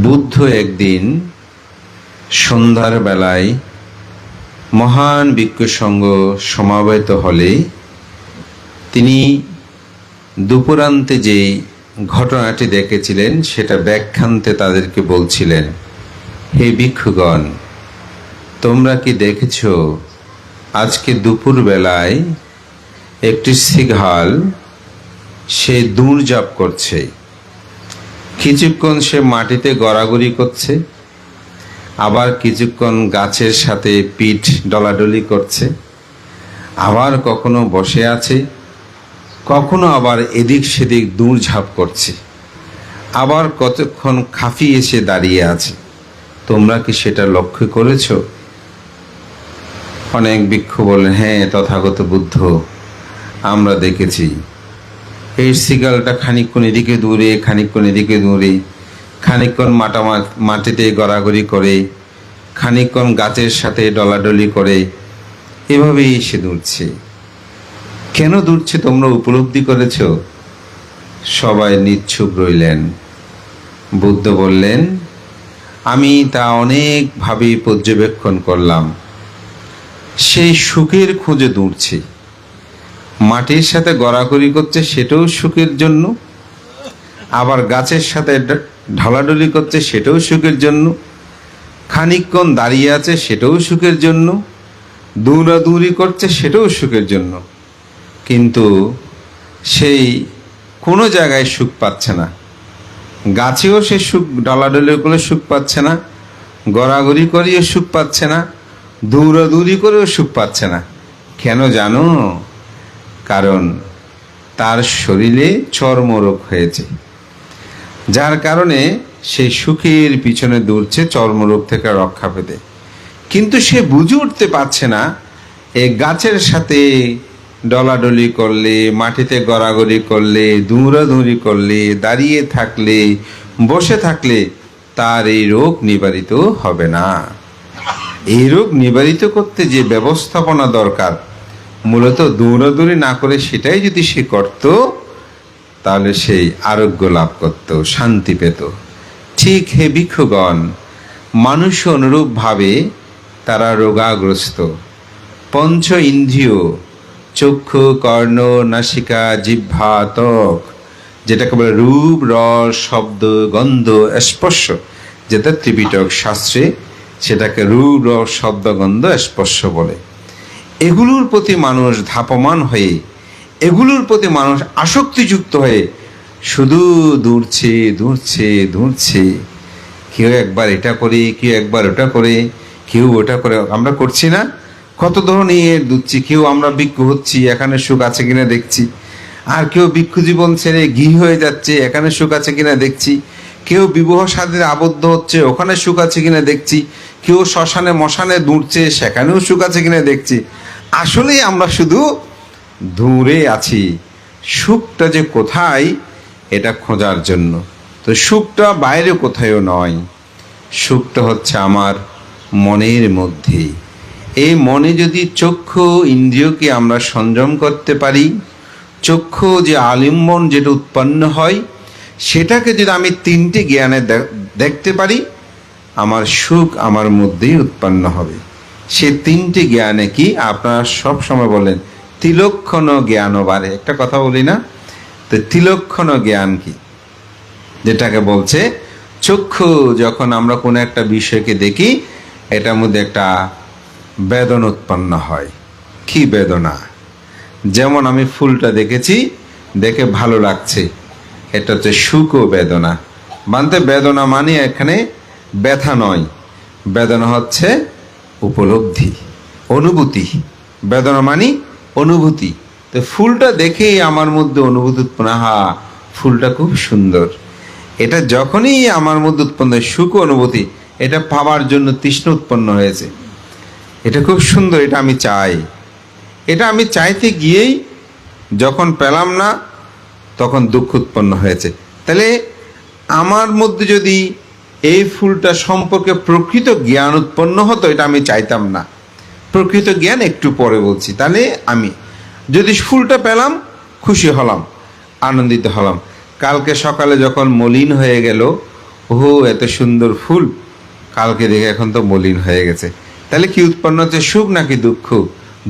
বুদ্ধ একদিন সন্ধ্যার বেলায় মহান ভিক্ষু সংঘ সমাবেত হলে তিনি দুপুরান্তে যে ঘটনাটি দেখেছিলেন সেটা ব্যাখ্যান্তে তাদেরকে বলছিলেন, হে ভিক্ষুগণ, তোমরা কি দেখেছ আজকে দুপুর বেলায় একটি সিংহাল সে দৌড়ঝাঁপ করছে, কিছুক্ষণ সে মাটিতে গড়াগড়ি করছে, আবার কিছুক্ষণ গাছের সাথে পিঠ ডলাডলি করছে, আবার কখনো বসে আছে, কখনো আবার এদিক সেদিক দৌড়ঝাঁপ করছে, আবার কতক্ষণ খাফিয়ে এসে দাঁড়িয়ে আছে। তোমরা কি সেটা লক্ষ্য করেছ? অনেক ভিক্ষু বললেন, হ্যাঁ তথাগত বুদ্ধ, আমরা দেখেছি। এই সিগালটা খানিকক্ষণ এদিকে দূরে, খানিকক্ষণ এদিকে দূরে, খানিকক্ষণ মাটিতে গড়াগড়ি করে, খানিকক্ষণ গাছের সাথে ডলাডলি করে, এভাবেই সে দৌড়ছে। কেন দৌড়ছে তোমরা উপলব্ধি করেছ? সবাই নিচ্ছুপ রইলেন। বুদ্ধ বললেন, আমি তা অনেকভাবে পর্যবেক্ষণ করলাম। সেই সুখের খোঁজে দৌড়ছে। মাটির সাথে গড়াগড়ি করছে, সেটাও সুখের জন্য, আবার গাছের সাথে ঢলাঢলি করছে, সেটাও সুখের জন্য, খানিকক্ষণ দাঁড়িয়ে আছে, সেটাও সুখের জন্য, দৌড়াদৌড়ি করছে, সেটাও সুখের জন্য। কিন্তু সেই কোনো জায়গায় সুখ পাচ্ছে না। গাছেও সে সুখ, ডলাডলি করে সুখ পাচ্ছে না, গড়াগড়ি করেও সুখ পাচ্ছে না, দৌড়াদৌড়ি করেও সুখ পাচ্ছে না। কেন জানো? কারণ তার শরীরে চর্মরোগ হয়েছে, যার কারণে সে সুখের পিছনে দৌড়ছে চর্মরোগ থেকে রক্ষা পেতে। কিন্তু সে বুঝে উঠতে পারছে না, এই গাছের সাথে ডলাডলি করলে, মাটিতে গড়াগড়ি করলে, দৌড়াদৌড়ি করলে, দাঁড়িয়ে থাকলে, বসে থাকলে তার এই রোগ নিবারিত হবে না। এই রোগ নিবারিত করতে যে ব্যবস্থাপনা দরকার, মূলত দৌড়াদৌড়ি না করে সেটাই যদি সে করত, তাহলে সেই আরোগ্য লাভ করত, শান্তি পেত। ঠিক হে ভিক্ষুগণ, মানুষ অনুরূপভাবে তারা রোগাগ্রস্ত। পঞ্চ ইন্দ্রিয়, চক্ষু, কর্ণ, নাসিকা, জিহ্বা, ত্বক, যেটাকে বলে রূপ, রস, শব্দ, গন্ধ, স্পর্শ, যেটা ত্রিপিটক শাস্ত্রে সেটাকে রূপ, রস, শব্দ, গন্ধ, স্পর্শ বলে। এগুলোর প্রতি মানুষ ধাপমান হয়ে, এগুলোর প্রতি মানুষ আসক্তিযুক্ত হয়ে শুধু দৌড়ছে দৌড়ছে দৌড়ছে। কেউ একবার এটা করে, কেউ একবার ওটা করে, কেউ ওটা করে। আমরা করছি না? কত ধরনের দুচ্ছি। কেউ আমরা ভিক্ষু হচ্ছি, এখানে সুখ আছে কিনা দেখছি। আর কেউ ভিক্ষু জীবন ছেড়ে গৃহী হয়ে যাচ্ছে, এখানে সুখ আছে কিনা দেখছি। কেউ বিবাহ সাথীতে আবদ্ধ হচ্ছে, ওখানে সুখ আছে কিনা দেখছি। কেউ শ্মশানে মশানে দৌড়ছে, সেখানেও সুখ আছে কিনা দেখছি। আসলে আমরা শুধু দূরে আছি, সুখটা যে কোথায় এটা খোঁজার জন্য। তো সুখটা বাইরে কোথায়ও নয়, সুখটা হচ্ছে আমার মনের মধ্যে। এই মনে যদি চক্ষু ইন্দ্রিয়কে আমরা সংযম করতে পারি, চক্ষু যে আলিম্বন যেটা উৎপন্ন হয়, সেটাকে যদি আমি তিনটে জ্ঞানে দেখতে পারি, আমার সুখ আমার মধ্যেই উৎপন্ন হবে। সে তিনটি জ্ঞানে কি? আপনারা সব সময় বলেন তিলক্ষণ জ্ঞান বাড়ে। একটা কথা বলি না? তো তিলক্ষণ জ্ঞান কি? যেটাকে বলছে চক্ষু, যখন আমরা কোনো একটা বিষয়কে দেখি, এটার মধ্যে একটা বেদনা উৎপন্ন হয়। কি বেদনা? যেমন আমি ফুলটা দেখেছি, দেখে ভালো লাগছে, এটা হচ্ছে সুখ ও বেদনা। মানতে বেদনা মানে এখানে ব্যথা নয়, বেদনা হচ্ছে উপলব্ধি, অনুভূতি। বেদনা মানে অনুভূতি। তো ফুলটা দেখেই আমার মধ্যে অনুভূতি উৎপন্ন, হা ফুলটা খুব সুন্দর। এটা যখনই আমার মধ্যে উৎপন্ন হয় সুখ অনুভূতি, এটা পাওয়ার জন্য তৃষ্ণা উৎপন্ন হয়েছে। এটা খুব সুন্দর, এটা আমি চাই। এটা আমি চাইতে গিয়েই যখন পেলাম না, তখন দুঃখ উৎপন্ন হয়েছে। তাহলে আমার মধ্যে যদি এই ফুলটা সম্পর্কে প্রকৃত জ্ঞান উৎপন্ন হতো, এটা আমি চাইতাম না। প্রকৃত জ্ঞান একটু পরে বলছি। তাহলে আমি যদি ফুলটা পেলাম, খুশি হলাম, আনন্দিত হলাম। কালকে সকালে যখন মলিন হয়ে গেল, ও এত সুন্দর ফুল, কালকে দেখে এখন তো মলিন হয়ে গেছে। তাহলে কি উৎপন্ন হচ্ছে, সুখ নাকি দুঃখ?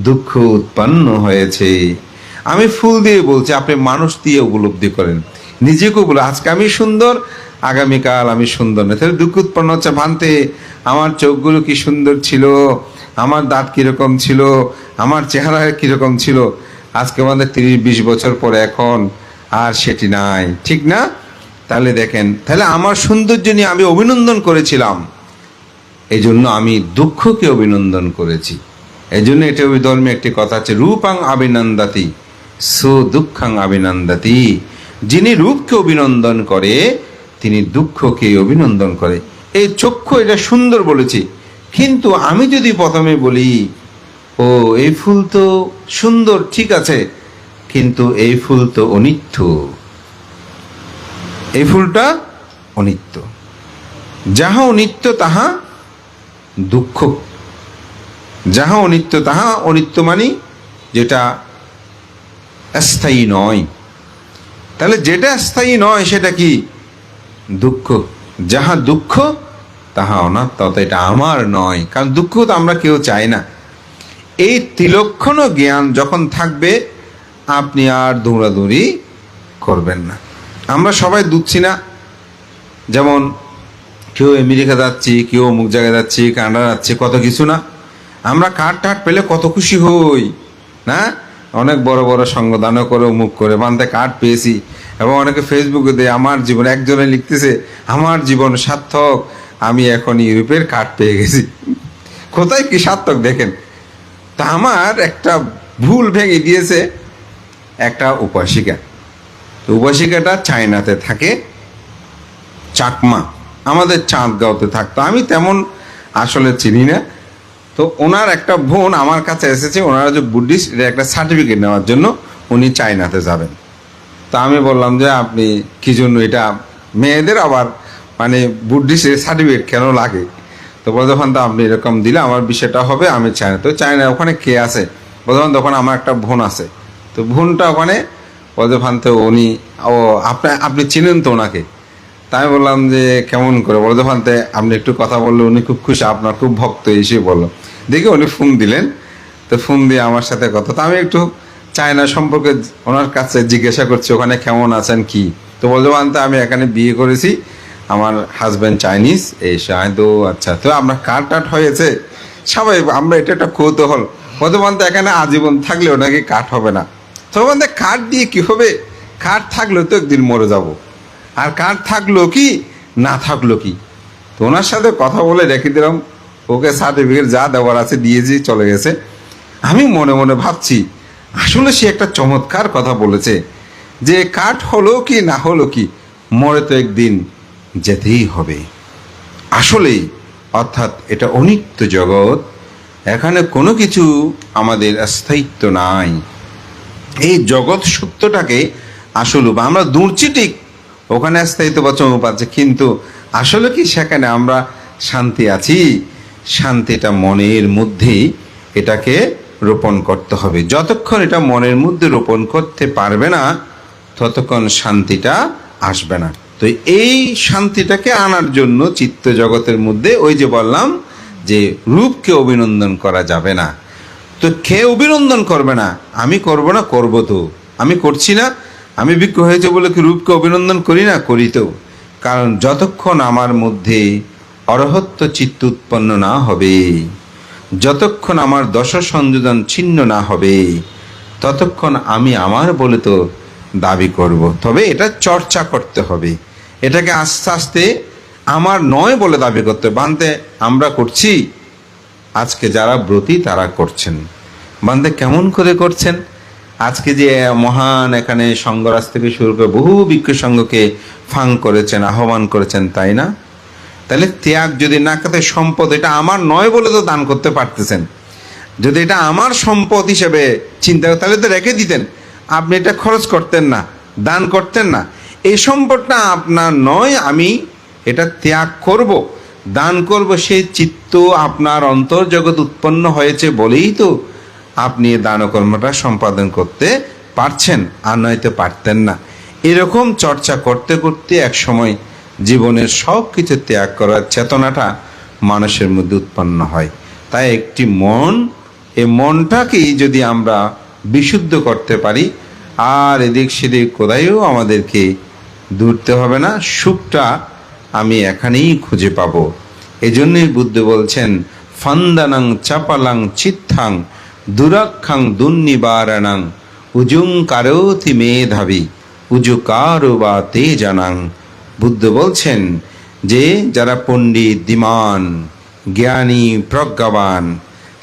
দুঃখ উৎপন্ন হয়েছে। আমি ফুল দিয়ে বলছি, আপনি মানুষ দিয়ে উপলব্ধি করেন, নিজেকেও বলে আজকে আমি সুন্দর, আগামীকাল আমি সুন্দর না, তাহলে দুঃখ উৎপন্ন হচ্ছে। ভান্তে আমার চোখগুলো কি সুন্দর ছিল, আমার দাঁত কিরকম ছিল, আমার চেহারা কিরকম ছিল, আজকে আমাদের 30-20 বছর পরে এখন আর সেটি নাই, ঠিক না? তাহলে দেখেন, তাহলে আমার সৌন্দর্য নিয়ে আমি অভিনন্দন করেছিলাম, এই জন্য আমি দুঃখকে অভিনন্দন করেছি। এই জন্য এটা ওই ধর্মে একটি কথা আছে, রূপাং অভিনন্দাতি সো দুঃখাং অভিনন্দাতি। যিনি রূপকে অভিনন্দন করে তিনি দুঃখকে অভিনন্দন করে। এই চক্ষু এটা সুন্দর বলেছি, কিন্তু আমি যদি প্রথমে বলি ও এই ফুল তো সুন্দর, ঠিক আছে, কিন্তু এই ফুল তো অনিত্য, এই ফুলটা অনিত্য, যাহা অনিত্য তাহা দুঃখ, যাহা অনিত্য তাহা অনিত্য, মানে যেটা স্থায়ী নয়। তাহলে যেটা স্থায়ী নয় সেটা কি? দুঃখ। যাহা দুঃখ তাহা অনাত্ম, এটা আমার নয়, কারণ দুঃখ তো আমরা কেউ চাই না। এই ত্রিলক্ষণ জ্ঞান যখন থাকবে আপনি আর দৌড়াদৌড়ি করবেন না। আমরা সবাই দুঃখছি না, যেমন কেউ আমেরিকা যাচ্ছি, কেউ অমুক জায়গায় যাচ্ছি, কানাডা যাচ্ছি, কত কিছু না। আমরা কার্ড টার্ড পেলে কত খুশি হই না, অনেক বড় বড় সঙ্গদানও করে অমুক করে বান্ধে কার্ড পেয়েছি। এবং অনেকে ফেসবুকে দেয় আমার জীবন, একজনে লিখতেছে আমার জীবন সার্থক, আমি এখন ইউরোপের কার্ড পেয়ে গেছি। কোথায় কি সার্থক দেখেন। তা আমার একটা ভুল ভেঙে দিয়েছে একটা উপাসিকা। তো উপাসিকাটা চায়নাতে থাকে, চাকমা, আমাদের চাঁদগাঁওতে থাকতো, আমি তেমন আসলে চিনি না। তো ওনার একটা বোন আমার কাছে এসেছে, ওনারা যে বুদ্ধিস্ট, এটা একটা সার্টিফিকেট নেওয়ার জন্য উনি চায়নাতে যাবেন। তা আমি বললাম যে আপনি কি জন্য, এটা মেয়েদের আবার মানে বুদ্ধিস্টের সার্টিফিকেট কেন লাগে? তো বর্ধমান তো আপনি এরকম দিলে আমার বিষয়টা হবে, আমি চায়না। তো চায়না ওখানে কে আছে? বর্ধমান তখন আমার একটা বোন আছে, তো বোনটা ওখানে বর্ধমান, তো উনি ও আপনি চিনেন তো ওনাকে? তাই আমি বললাম যে কেমন করে, বর্ধমানতে আপনি একটু কথা বললে উনি খুব খুশি, আপনার খুব ভক্ত, এসে বললো। দেখি উনি ফোন দিলেন, তো ফোন দিয়ে আমার সাথে কথা, তো আমি একটু চায়না সম্পর্কে ওনার কাছে জিজ্ঞাসা করছি ওখানে কেমন আছেন কি। তো বর্ধমানতে আমি এখানে বিয়ে করেছি, আমার হাজব্যান্ড চাইনিজ, এই তো আচ্ছা, তো আপনার কার্ড টাট হয়েছে? সবাই আমরা এটা একটা কৌতূহল, বর্ধমানতে এখানে আজীবন থাকলেও নাকি কাঠ হবে না। তো বলতে কাঠ দিয়ে কি হবে, কাঠ থাকলেও তো একদিন মরে যাব, আর কার্ড থাকলো কি না থাকলো কি। তো ওনার সাথে কথা বলে রেখে দিলাম, ওকে সার্টিফিকেট যা দেওয়ার আছে দিয়েছি, চলে গেছে। আমি মনে মনে ভাবছি আসলে সে একটা চমৎকার কথা বলেছে, যে কাঠ হলো কি না হলো কি, মরে তো একদিন যেতেই হবে। আসলেই, অর্থাৎ এটা অনিত্য জগৎ, এখানে কোনো কিছু আমাদের স্থায়িত্ব নাই। এই জগৎ সত্যটাকে আসলে আমরা দূরছি ঠিক, ওখানে স্থায়িত্ব বা চমক পাচ্ছে, কিন্তু আসলে কি সেখানে আমরা শান্তি আছি? শান্তিটা মনের মধ্যেই এটাকে রোপণ করতে হবে। যতক্ষণ এটা মনের মধ্যে রোপণ করতে পারবে না ততক্ষণ শান্তিটা আসবে না। তো এই শান্তিটাকে আনার জন্য চিত্ত জগতের মধ্যে ওই যে বললাম যে রূপকে অভিনন্দন করা যাবে না। তো কে অভিনন্দন করবে না? আমি করব না? করব তো, আমি করছি না। আমি বিজ্ঞ হয়েছে বলে কি রূপকে অভিনন্দন করি না? করি তো। কারণ যতক্ষণ আমার মধ্যে অরহত্ব চিত্ত উৎপন্ন না হবে, যতক্ষণ আমার দশ সংযোজন ছিন্ন না হবে, ততক্ষণ আমি আমার বলে তো দাবি করব। তবে এটা চর্চা করতে হবে, এটাকে আস্তে আস্তে আমার নয় বলে দাবি করতে হবে। বান্ধে আমরা করছি, আজকে যারা ব্রতী তারা করছেন। বান্ধে কেমন করে করছেন? আজকে যে মহান এখানে সংঘরাজ থেকে শুরু করে বহু ভিক্ষু সংঘকে ফাং করেছেন, আহ্বান করেছেন, তাই না? তাহলে ত্যাগ যদি না করতে, সম্পদ এটা আমার নয় বলে তো দান করতে পারতেছেন। যদি এটা আমার সম্পদ হিসেবে চিন্তা করেন তাহলে তো রেখে দিতেন, আপনি এটা খরচ করতেন না, দান করতেন না। এই সম্পদটা আপনার নয়, আমি এটা ত্যাগ করব, দান করব, সেই চিত্ত আপনার অন্তর্জগৎ উৎপন্ন হয়েছে বলেই তো আপনি দান কর্মটা সম্পাদন করতে পারছেন, আর নয়তো পারতেন না। এরকম চর্চা করতে করতে এক সময় জীবনের সব কিছু ত্যাগ করার চেতনাটা মানুষের মধ্যে উৎপন্ন হয়। তাই একটি মন, এই মনটাকেই যদি আমরা বিশুদ্ধ করতে পারি, আর এদিক সেদিক কোথায়ও আমাদেরকে দূরতে হবে না, সুখটা আমি এখানেই খুঁজে পাবো। এজন্যই বুদ্ধ বলছেন, ফান্দানাং চাপালাং চিত্থাং দুরাক্ষাং দুর্নিবারণাং উজুং কারোতি মেধাবী উজুকারো বা তে জানাং। বুদ্ধ বলছেন যে যারা পণ্ডিত, দ্বিমান, জ্ঞানী, প্রজ্ঞাবান,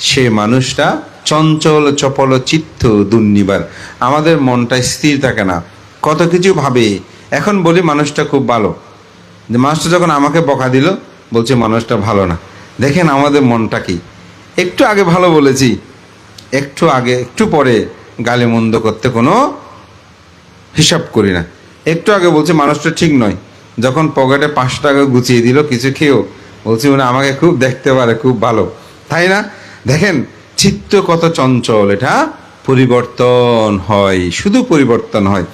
সে মানুষটা চঞ্চল চপল চিত্ত দুর্নিবার। আমাদের মনটা স্থির থাকে না, কত কিছু ভাবে। এখন বলি মানুষটা খুব ভালো, যে মানুষটা যখন আমাকে বকা দিল বলছে মানুষটা ভালো না। দেখেন আমাদের মনটা কি, একটু আগে ভালো বলেছি, একটু আগে একটু পরে গালি মন্দ করতে কোনো হিসাব করি না। একটু আগে বলছে মানুষটা ঠিক নয়, যখন পকেটে 5 টাকা গুছিয়ে দিল কিছু খেয়েও বলছি উনি আমাকে খুব দেখতে পারে, খুব ভালো, তাই না? দেখেন চিত্ত কত চঞ্চল, এটা পরিবর্তন হয়, শুধু পরিবর্তন হয়,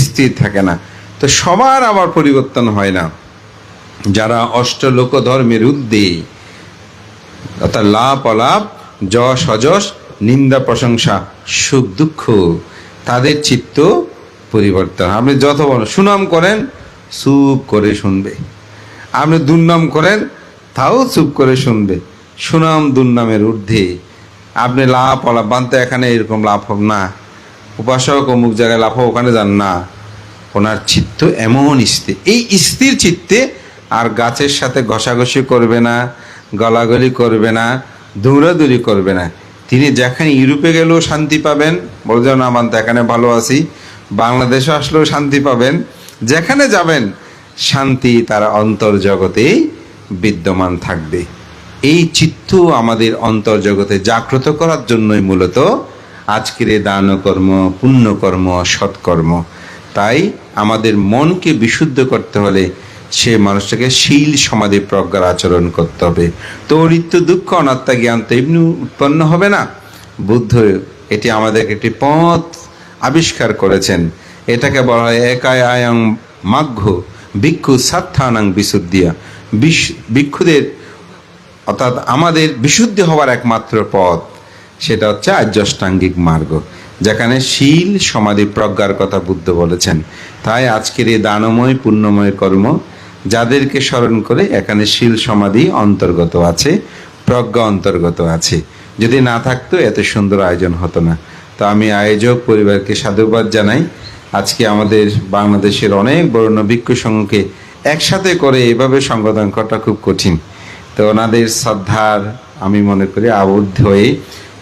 স্থির থাকে না। তো সবার আবার পরিবর্তন হয় না। যারা অষ্টলোক ধর্মের ঊর্ধ্বে, অর্থাৎ লাভ অলাভ, যশ অযশ, নিন্দা প্রশংসা, সুখ দুঃখ, তাদের চিত্ত পরিবর্তন। আপনি যত বড় সুনাম করেন চুপ করে শুনবে, আপনি দুর্নাম করেন তাও চুপ করে শুনবে। সুনাম দুর্নামের ঊর্ধ্বে। আপনি লাভ অলাভ বানতে এখানে এরকম লাভ হোক না, উপাসক অমুক জায়গায় লাভ হোক ওখানে যান না, ওনার চিত্ত এমন স্থির। এই স্থির চিত্তে আর গাছের সাথে ঘষাঘষি করবে না, গলাগলি করবে না, দৌড়াদৌড়ি করবে না। তিনি যেখানে ইউরোপে গেলেও শান্তি পাবেন, বলছেন না মানতে এখানে ভালো আছি, বাংলাদেশে আসলেও শান্তি পাবেন, যেখানে যাবেন শান্তি তার অন্তর্জগতেই বিদ্যমান থাকবে। এই চিত্ত আমাদের অন্তর্জগতে জাগ্রত করার জন্যই মূলত আজকের এই দানকর্ম, পুণ্যকর্ম, সৎকর্ম। তাই আমাদের মনকে বিশুদ্ধ করতে হলে সে মানুষটাকে শীল সমাধি প্রজ্ঞার আচরণ করতে হবে। তো নিত্য দুঃখ অনাত্মা জ্ঞান তো এমনি উৎপন্ন হবে না। বুদ্ধ এটি আমাদের একটি পথ আবিষ্কার করেছেন। এটাকে বলা হয় একায় আয়ং মাঘ্য ভিক্ষু সাত্থানাং বিশুদ্ধিয়া। ভিক্ষুদের অর্থাৎ আমাদের বিশুদ্ধি হওয়ার একমাত্র পথ, সেটা হচ্ছে আর্যাষ্টাঙ্গিক মার্গ, যেখানে শীল সমাধি প্রজ্ঞার কথা বুদ্ধ বলেছেন। তাই আজকের এই দানময় পুণ্যময় কর্ম যাদেরকে স্মরণ করে, এখানে শীল সমাধি অন্তর্গত আছে, প্রজ্ঞা অন্তর্গত আছে। যদি না থাকতো এত সুন্দর আয়োজন হতো না। তো আমি আয়োজক পরিবারকে সাধুবাদ জানাই। আজকে আমাদের বাংলাদেশের অনেক বর্ণ ভিক্ষু সংঘকে একসাথে করে এভাবে সংগঠন করাটা খুব কঠিন। তো ওনাদের শ্রদ্ধার আমি মনে করি আবদ্ধ হয়ে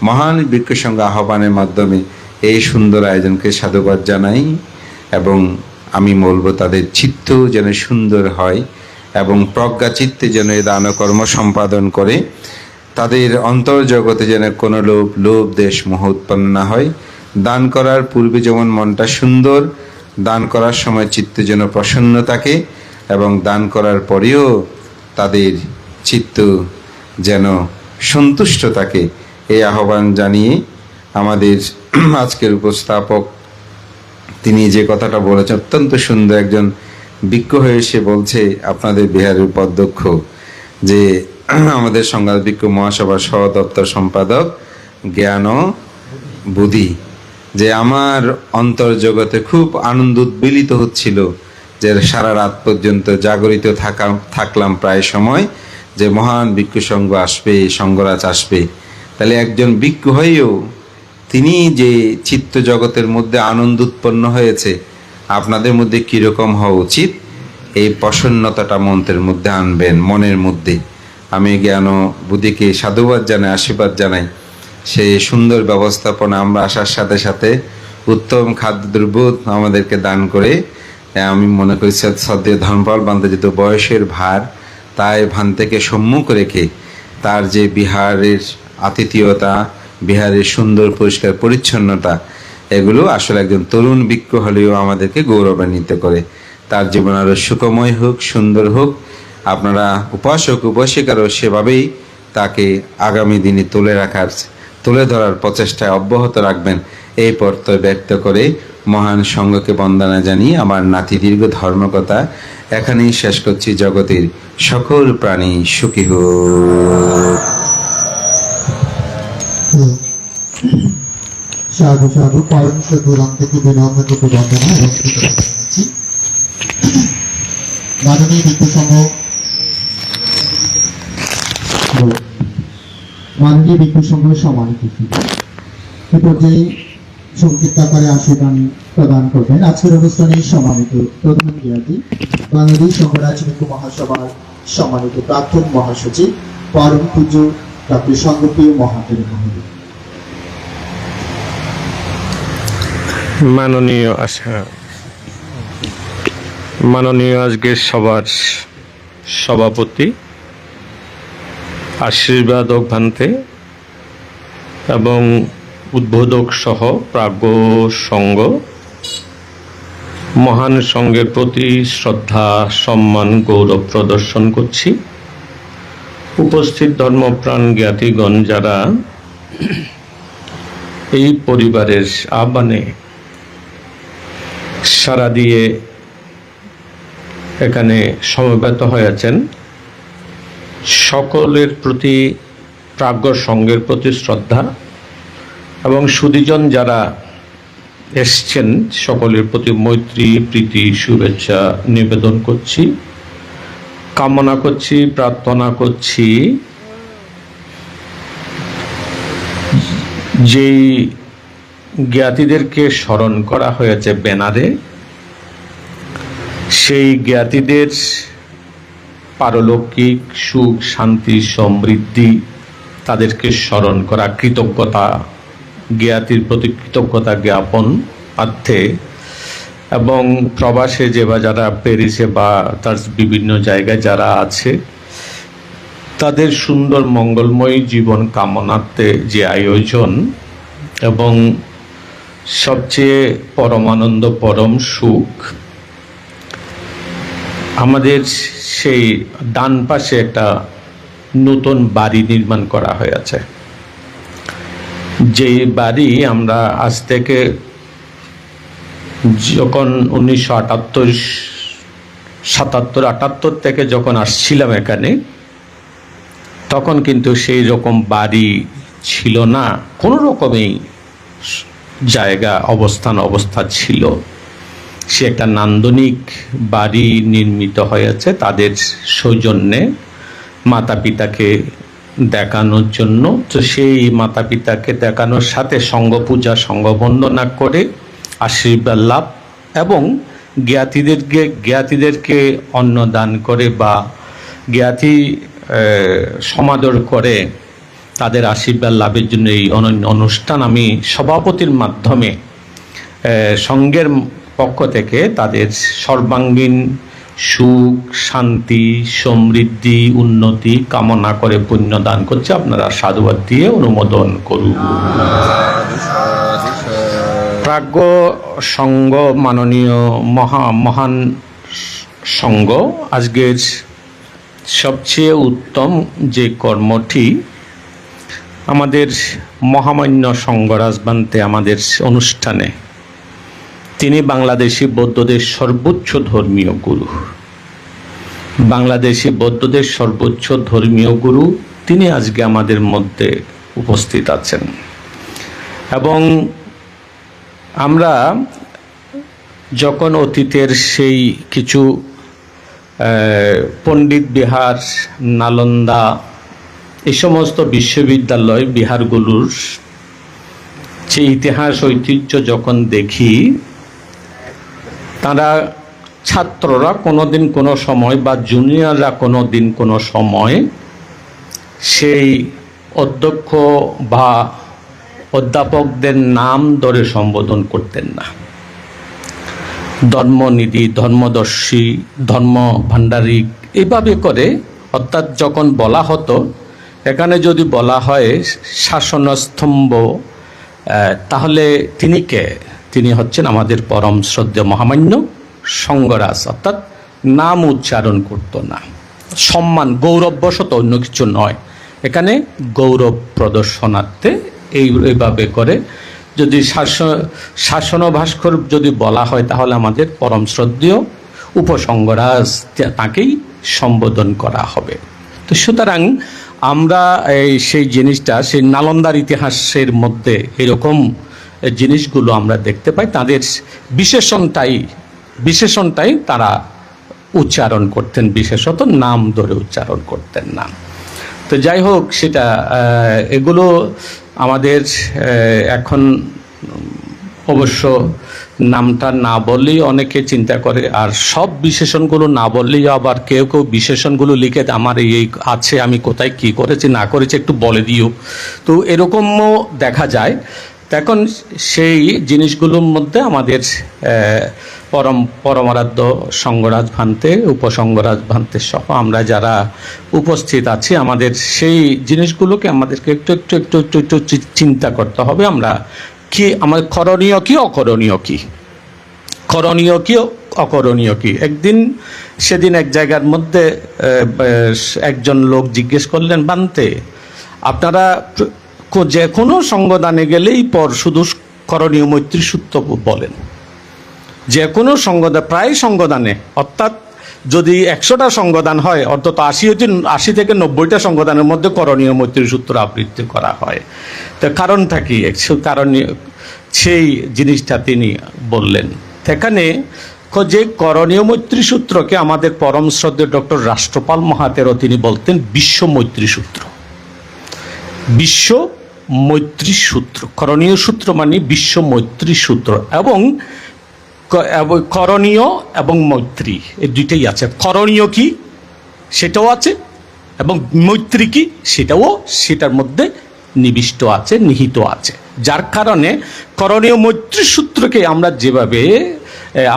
মহান ভিক্ষু সংঘ আহ্বানের মাধ্যমে এই সুন্দর আয়োজনকে সাধুবাদ জানাই। এবং আমি বলবো তাদের চিত্ত যেন সুন্দর হয় এবং প্রজ্ঞা চিত্তে যেন এই দানকর্ম সম্পাদন করে, তাদের অন্তর্জগতে যেন কোনো লোভ দেশ মোহ উৎপন্ন না হয়। দান করার পূর্বে যেমন মনটা সুন্দর, দান করার সময় চিত্ত যেন প্রসন্ন থাকে, এবং দান করার পরেও তাদের চিত্ত যেন সন্তুষ্ট থাকে, এই আহ্বান জানিয়ে আমাদের আজকের উপস্থাপক তিনি যে কথাটা বলেছেন অত্যন্ত সুন্দর। একজন ভিক্ষু হয়ে সে বলছে আপনাদের বিহারের উপাধ্যক্ষ, যে আমাদের সংঘাত ভিক্ষু মহাসভার সহ দপ্তর সম্পাদক জ্ঞান বুদ্ধি, যে আমার অন্তর্জগতে খুব আনন্দ উদ্বেলিত হচ্ছিল, যে সারা রাত পর্যন্ত জাগরিত থাকলাম প্রায় সময়, যে মহান ভিক্ষু সংঘ আসবে, সংঘরাজ আসবে। তাহলে একজন ভিক্ষু হয়েও তিনি যে চিত্ত জগতের মধ্যে আনন্দ উৎপন্ন হয়েছে, আপনাদের মধ্যে কীরকম হওয়া উচিত, এই প্রসন্নতাটা মন্ত্রের মধ্যে আনবেন, মনের মধ্যে। আমি জ্ঞান বুদ্ধিকে সাধুবাদ জানাই, আশীর্বাদ জানাই। সেই সুন্দর ব্যবস্থাপনা আমরা আসার সাথে সাথে উত্তম খাদ্যদ্রব্য আমাদেরকে দান করে, আমি মনে করি শ্রদ্ধেয় ধর্মপাল বান্ধব যেহেতু বয়সের ভার, তাই ভান থেকে সম্মুখ রেখে তার যে বিহারের আতিথেয়তা, বিহারের সুন্দর পরিষ্কার পরিচ্ছন্নতা, এগুলো আসলে একজন তরুণ ভিক্ষু হলেও আমাদেরকে গৌরবান্বিত করে। তার জীবন আরও সুখময় হোক, সুন্দর হোক। আপনারা উপাসক উপাসিকারও সেভাবেই তাকে আগামী দিনে তুলে ধরার প্রচেষ্টায় অব্যাহত রাখবেন। এই প্রত্যয় ব্যক্ত করে মহান সঙ্ঘকে বন্দনা জানিয়ে আমার নাতি দীর্ঘ ধর্মকথা এখানেই শেষ করছি। জগতের সকল প্রাণী সুখী হোক। সাধু সাধু পরম সদুরাম থেকে বিনম্র থেকে বন্দনা এবং জানাচ্ছি। মাননীয় ভিক্ষু সংঘ মাননীয় ভিক্ষু সংঘ সম্মানিত এ পর্যায়ে সংক্ষিপ্ত আকারে আশীর্বাদ প্রদান করবেন আজকের অনুষ্ঠানে সম্মানিত প্রধান জ্ঞাতি বাংলাদেশ সংঘ রাজনীতি মহাসভার সম্মানিত প্রাক্তন মহাসচিব পরম পূজ্য ডক্টর সংঘপ্রিয় মহাতের মহোদয়। মাননীয় আজকের সবার সভাপতি আশীর্বাদক ভান্তে এবং উদ্বোধক সহ প্রাজ্ঞ সংঘ, মহান সংঘের প্রতি শ্রদ্ধা সম্মান গৌরব প্রদর্শন করছি। উপস্থিত ধর্মপ্রাণ জ্ঞাতিগণ যারা এই পরিবারের আহ্বানে সাড়া দিয়ে এখানে সমবেত হয়েছেন, সকলের প্রতি প্রাজ্ঞ সংঘের প্রতি শ্রদ্ধা এবং সুধীজন যারা এসছেন সকলের প্রতি মৈত্রী প্রীতি শুভেচ্ছা নিবেদন করছি, কামনা করছি, প্রার্থনা করছি যেই জ্ঞাতিদেরকে স্মরণ করা হয়েছে ব্যানারে, সেই জ্ঞাতিদের পারলৌকিক সুখ শান্তি সমৃদ্ধি তাদেরকে স্মরণ করা, কৃতজ্ঞতা জ্ঞাতির প্রতি কৃতজ্ঞতা জ্ঞাপন অর্থে এবং প্রবাসে যে বা যারা প্যারিসে বা তার বিভিন্ন জায়গায় যারা আছে তাদের সুন্দর মঙ্গলময় জীবন কামনার্থে যে আয়োজন এবং সবচেয়ে পরমানন্দ পরম সুখ, আমাদের সেই ডান পাশে একটা নতুন বাড়ি নির্মাণ করা হয়েছে। যেই বাড়ি আমরা আজ থেকে যখন 1977-78 থেকে যখন আসছিলাম এখানে, তখন কিন্তু সেই রকম বাড়ি ছিল না, কোনো রকমই জায়গা অবস্থা ছিল। সে একটা নান্দনিক বাড়ি নির্মিত হয়েছে তাদের সৌজন্যে, মাতা পিতাকে দেখানোর জন্য। তো সেই মাতা পিতাকে দেখানোর সাথে সঙ্গ পূজা সঙ্গ বন্দনা করে আশীর্বাদ লাভ এবং জ্ঞাতিদেরকে অন্নদান করে বা জ্ঞাতি সমাদর করে তাদের আশীর্বাদ লাভের জন্য এই অনন্য অনুষ্ঠান আমি সভাপতির মাধ্যমে সংঘের পক্ষ থেকে তাদের সর্বাঙ্গীন সুখ শান্তি সমৃদ্ধি উন্নতি কামনা করে পুণ্য দান করছে। আপনারা সাধুবাদ দিয়ে অনুমোদন করুন। প্রাজ্ঞ সংঘ মাননীয় মহান সংঘ আজকের সবচেয়ে উত্তম যে কর্মটি আমাদের মহামান্য সংঘ রাজবান্তে আমাদের অনুষ্ঠানে, তিনি বাংলাদেশি বৌদ্ধদের সর্বোচ্চ ধর্মীয় গুরু, বাংলাদেশি বৌদ্ধদের সর্বোচ্চ ধর্মীয় গুরু তিনি আজকে আমাদের মধ্যে উপস্থিত আছেন। এবং আমরা যখন অতীতের সেই কিছু পণ্ডিত বিহার, নালন্দা এই সমস্ত বিশ্ববিদ্যালয় বিহারগুলোর যে ইতিহাস ঐতিহ্য যখন দেখি, তারা ছাত্ররা কোনোদিন কোনো সময় বা জুনিয়ররা কোনোদিন কোনো সময় সেই অধ্যক্ষ বা অধ্যাপকদের নাম ধরে সম্বোধন করতেন না। ধর্মনিধি, ধর্মদর্শী, ধর্ম ভাণ্ডারিক এইভাবে করে, অর্থাৎ যখন বলা হতো এখানে যদি বলা হয় শাসনস্তম্ভ, তাহলে তিনি কে? তিনি হচ্ছেন আমাদের পরম শ্রদ্ধেয় মহামান্য সংঘরাজ, অর্থাৎ নাম উচ্চারণ করতো না। সম্মান গৌরববশত, অন্য কিছু নয়, এখানে গৌরব প্রদর্শনার্থে এইভাবে করে যদি শাসন ভাস্কর যদি বলা হয় তাহলে আমাদের পরম শ্রদ্ধেয় উপসংগরাজ তাকেই সম্বোধন করা হবে। তো সুতরাং আমরা সেই জিনিসটা সেই নালন্দার ইতিহাসের মধ্যে এরকম জিনিসগুলো আমরা দেখতে পাই। তাদের বিশেষণটাই তারা উচ্চারণ করতেন, বিশেষত নাম ধরে উচ্চারণ করতেন না। তো যাই হোক, সেটা এগুলো আমাদের এখন অবশ্য নামটা না বললেই অনেকে চিন্তা করে, আর সব বিশেষণগুলো না বললেই আবার কেউ কেউ বিশেষণগুলো লিখে আমার এই আছে, আমি কোথায় কি করেছি না করেছি একটু বলে দিও, তো এরকমও দেখা যায়। এখন সেই জিনিসগুলোর মধ্যে আমাদের পরমারাধ্য সঙ্গরাজ ভান্তে, উপসঙ্গরাজ ভান্তে সহ আমরা যারা উপস্থিত আছি, আমাদের সেই জিনিসগুলোকে আমাদেরকে একটু একটু একটু একটু একটু চিন্তা করতে হবে। আমরা কি আমাদের করণীয় কি অকরণীয় কি, করণীয় কি অকরণীয় কি। সেদিন এক জায়গার মধ্যে একজন লোক জিজ্ঞেস করলেন, বান্তে আপনারা যে কোনো সঙ্গদানে গেলেই পর শুধু করণীয় মৈত্রী সূত্র বলেন, যে কোনো প্রায় সঙ্গদানে, অর্থাৎ যদি 100টা সঙ্গদান হয় অন্তত 80 থেকে 90টা সঙ্গদানের মধ্যে করণীয় মৈত্রী সূত্র আবৃত্তি করা হয়। তো কারণটা কি? কারণ সেই জিনিসটা তিনি বললেন। সেখানে যে করণীয় মৈত্রী সূত্রকে আমাদের পরম শ্রদ্ধেয় ডক্টর রাষ্ট্রপাল মহাতেরও তিনি বলতেন বিশ্ব মৈত্রী সূত্র। বিশ্ব মৈত্রী সূত্র, করণীয় সূত্র মানে বিশ্ব মৈত্রী সূত্র। এবং করণীয় এবং মৈত্রী এই দুইটাই আছে। করণীয় কি সেটাও আছে, এবং মৈত্রী কি সেটার মধ্যে নিবিষ্ট আছে, নিহিত আছে। যার কারণে করণীয় মৈত্রী সূত্রকে আমরা যেভাবে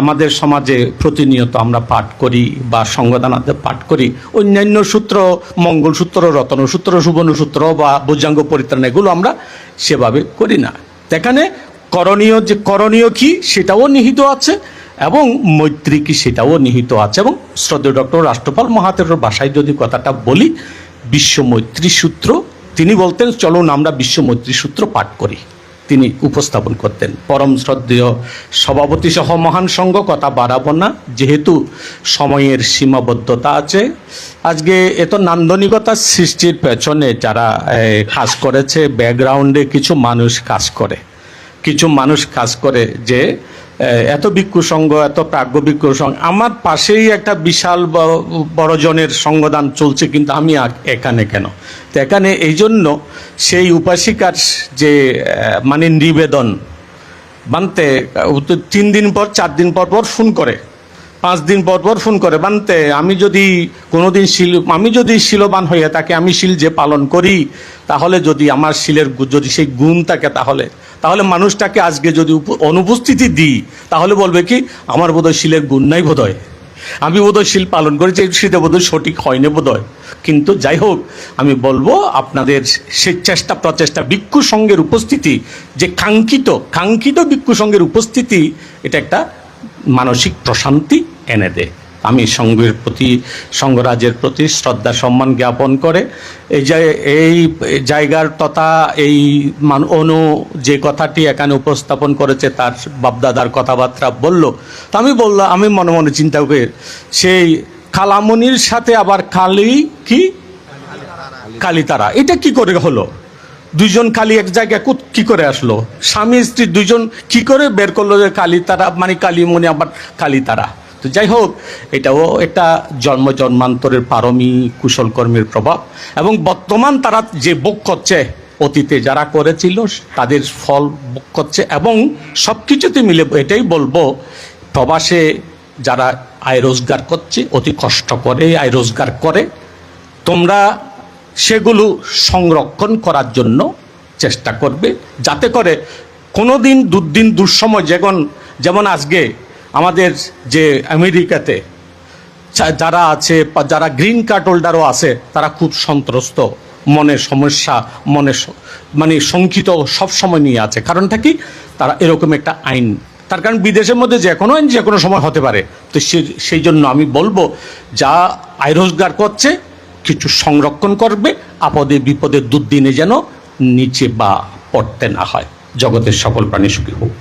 আমাদের সমাজে প্রতিনিয়ত আমরা পাঠ করি বা সংগদানাতে পাঠ করি, অন্যান্য সূত্র, মঙ্গলসূত্র, রতনসূত্র, সুবর্ণসূত্র বা ভুজঙ্গ পরিত্রাণ, এগুলো আমরা সেভাবে করি না। এখানে করণীয় কি সেটাও নিহিত আছে, এবং মৈত্রী কি সেটাও নিহিত আছে। এবং শ্রদ্ধেয় ডক্টর রাষ্ট্রপাল মহাতেরোর ভাষায় যদি কথাটা বলি, বিশ্ব মৈত্রী সূত্র, তিনি বলতেন চলুন আমরা বিশ্ব মৈত্রী সূত্র পাঠ করি, তিনি উপস্থাপন করতেন। পরম শ্রদ্ধেয় সভাপতি সহ মহান সংঘ, কথা বাড়াবো না যেহেতু সময়ের সীমাবদ্ধতা আছে। আজকে এত নান্দনিকতা সৃষ্টির পেছনে যারা কাজ করেছে, ব্যাকগ্রাউন্ডে কিছু মানুষ কাজ করে যে এত ভিক্ষু সংঘ, এত প্রাজ্ঞ ভিক্ষু সংঘ, আমার পাশেই একটা বিশাল বড়জনের সঙ্গদান চলছে, কিন্তু আমি এখানে কেন? তো এখানে এই জন্য সেই উপাসিকার যে মানে নিবেদন বানতে 3 দিন পর 4 দিন পর ফোন করে, 5 দিন পর ফোন করে, বানতে আমি যদি কোনোদিন শিলবান হয়ে থাকে, আমি শিল যে পালন করি, তাহলে যদি আমার শিলের যদি সেই গুণ থাকে, তাহলে মানুষটাকে আজকে যদি অনুপস্থিতি দিই, তাহলে বলবে কি আমার বোধহয় শিলের গুণ নাই, বোধহয় আমি বোধহয় শিল পালন করেছি, সেটা বোধহয় সঠিক হয়নি বোধহয়। কিন্তু যাই হোক, আমি বলবো আপনাদের সেই প্রচেষ্টা ভিক্ষু সংঘের উপস্থিতি, যে কাঙ্ক্ষিত ভিক্ষু সংঘের উপস্থিতি, এটা একটা মানসিক প্রশান্তি এনে দেয়। আমি সংঘরাজের প্রতি শ্রদ্ধা সম্মান জ্ঞাপন করে এই জায়গার তথা এই যে কথাটি এখানে উপস্থাপন করেছে, তার বাপদাদার কথাবার্তা বলল, তো আমি মনে মনে চিন্তা করি, সেই কালামণির সাথে আবার কালীতারা, এটা কি করে হলো? দুইজন কালী এক জায়গায় কি করে আসলো? স্বামী স্ত্রী দুইজন কি করে বের করলো যে কালীতারা মানে কালীমণি আবার কালীতারা? তো যাই হোক, এটাও একটা জন্মান্তরের পারমিক কুশল কর্মের প্রভাব, এবং বর্তমান তারা যে ভোগ করছে, অতীতে যারা করেছিল তাদের ফল ভোগ করছে। এবং সব কিছুতে মিলে এটাই বলবো, প্রবাসে যারা আয় রোজগার করছে, অতি কষ্ট করে আয় রোজগার করে, তোমরা সেগুলো সংরক্ষণ করার জন্য চেষ্টা করবে, যাতে করে কোনো দিন দুঃসময়, যেমন আজকে আমাদের যে আমেরিকাতে যারা আছে, যারা গ্রিন কার্ড হোল্ডারও আছে, তারা খুব সন্ত্রস্ত, মনের সমস্যা, মানে শঙ্কিত সবসময় নিয়ে আছে। কারণটা কি? তারা এরকম একটা আইন, তার কারণ বিদেশের মধ্যে যে কোনো আইন যে কোনো সময় হতে পারে। তো সেই জন্য আমি বলবো, যা আয় রোজগার করছে কিছু সংরক্ষণ করবে, আপদে বিপদে দুর্দিনে যেন নিচে বা পড়তে না হয়। জগতের সকল প্রাণী সুখী হোক।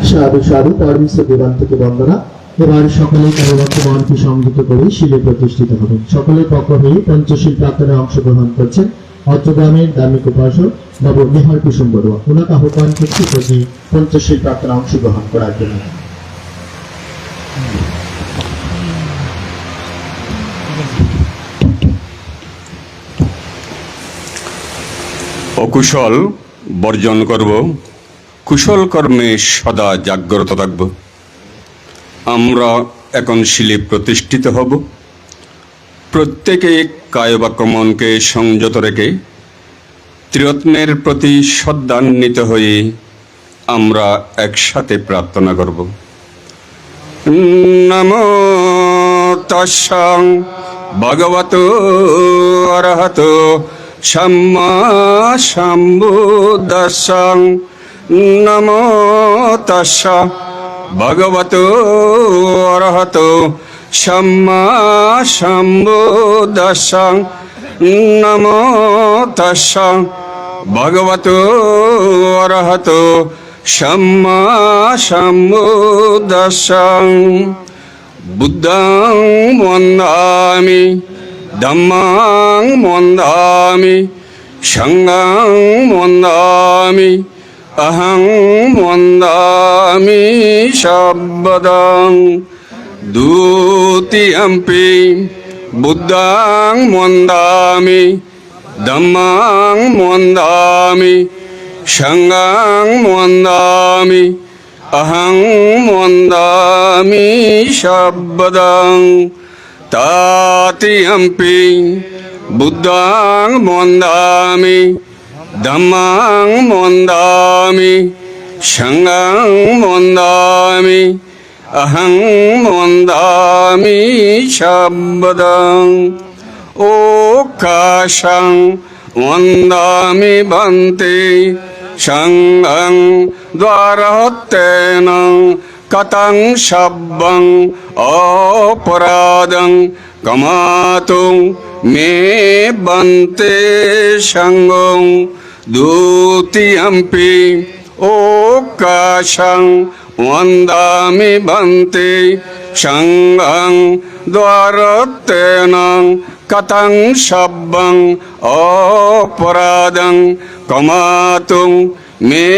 সাধু সাধু পরমিশ্র দেবান থেকে বন্দনা। এবার সকলে কারবাক্য মহানকে সংযুক্ত করে শিলে প্রতিষ্ঠিত হবে। সকলের পক্ষ হয়ে পঞ্চশীল প্রার্থনে অংশগ্রহণ করছেন অত্রগ্রামের ধার্মিক উপাসক বাবু নিহার কুসুম বড়ুয়া। ওনাকে আহ্বান করছি প্রতি পঞ্চশীল প্রার্থনে অংশগ্রহণ করার জন্য। অকুশল বর্জন করব, কুশল কর্মে সদা জাগ্রত থাকব। আমরা এখন শিলে প্রতিষ্ঠিত হব। প্রত্যেকে কায়বাক্য মনকে সংযত রেখে ত্রিরত্নের প্রতি শ্রদ্ধান্বিত হয়ে আমরা একসাথে প্রার্থনা করব। নমো তস্যাং ভগবতো অরহতো সম্মা সম্বুদ্ধাস্যাং। নমো তস্যা ভগবতো অরহতো সম্মা সম্বুদ্ধাস্যাং। নমো তস্যা ভগবতো অরহতো সম্মা সম্বুদ্ধাস্যাং। বুদ্ধং বন্দামি ধম্মাং বন্দামি সংঘং বন্দামি অহং বন্দামি সর্বদাং। দ্বিতীয়ম্পি বুদ্ধং বন্দামি ধম্মাং বন্দামি সংঘং বন্দামি অহং বন্দামি সর্বদাং। তৃতীয়ম্পি বুদ্ধং বন্দামি ধম্মাং বন্দামি সংঘং বন্দামি অহং বন্দামি সর্বদাং। ওকাশং বন্দামি বন্তে সংঘং দ্বারহত্যেন কতং সব্বং অপরাধং কমাতুং মে বন্তে সংঘং। দ্বিতীয়ম্পি ওকাশং বন্দামি বন্তে সংঘং দ্বারহত্যেন কতং সব্বং অপরাধং কমাতুং মে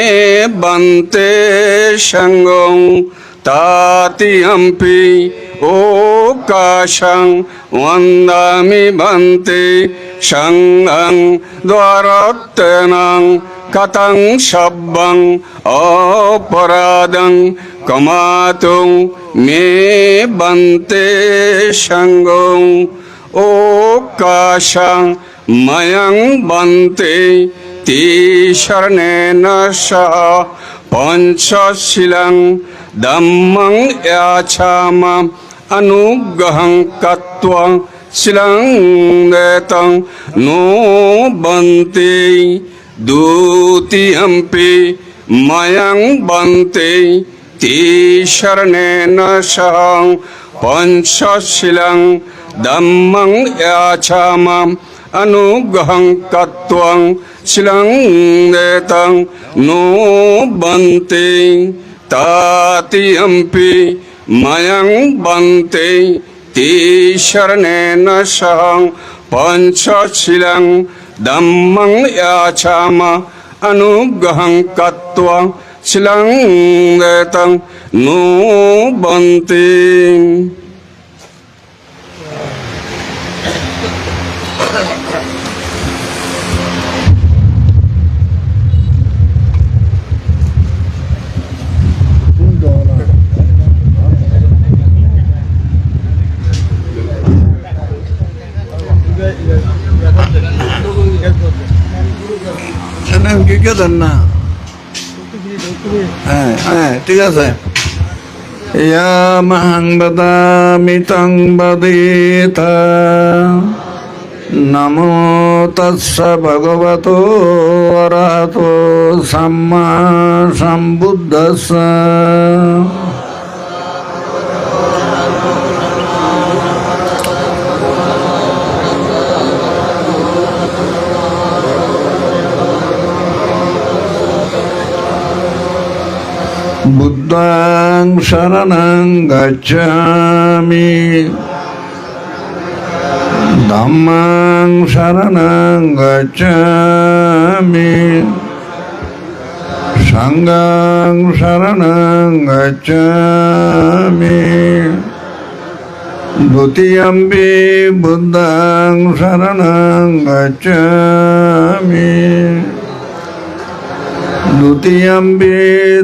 বন্তে সংঘং। তৃতীয়ম্পি ওকাশং বন্দামি বন্তে সংঘং দ্বারহত্যেন কতং সব্বং অপরাধং কমাতুং মে বন্তে সংঘং। ওকাশং ময়ং বন্তে তিশরণেন সহ পঞ্চশীলং ধম্মং ইয়াচামা অনুগ্রহং কত্বা শিলং দেতং নো বন্তে। দ্বিতীয়ম্পি ময়ং বন্তে তিশরণেন সহ পঞ্চশীলং ধম্মং ইয়াচামা অনুগ্রহং কত্বা শিলং দেতং নো বন্তে। তৃতীয়ম্পি ময়ং বন্তে তিশরণেন সহ পঞ্চশীলং ধম্মং ইয়াচামা অনুগ্রহং কত্বা শিলং দেতং নো বন্তে। না হ্যাঁ হ্যাঁ ঠিক আছে। ইয়া মাহং বদামি তং বদেতা নমো তস্য ভগবতো অরহতো সম্মা সম্বুদ্ধস্য। বুদ্ধং শরণং গচ্ছামি ধম্মং শরণং গচ্ছামি সংঘং শরণং গচ্ছামি দ্বিতীয়ম্পি বুদ্ধং শরণং গচ্ছামি দ্বিতীয়ম্পি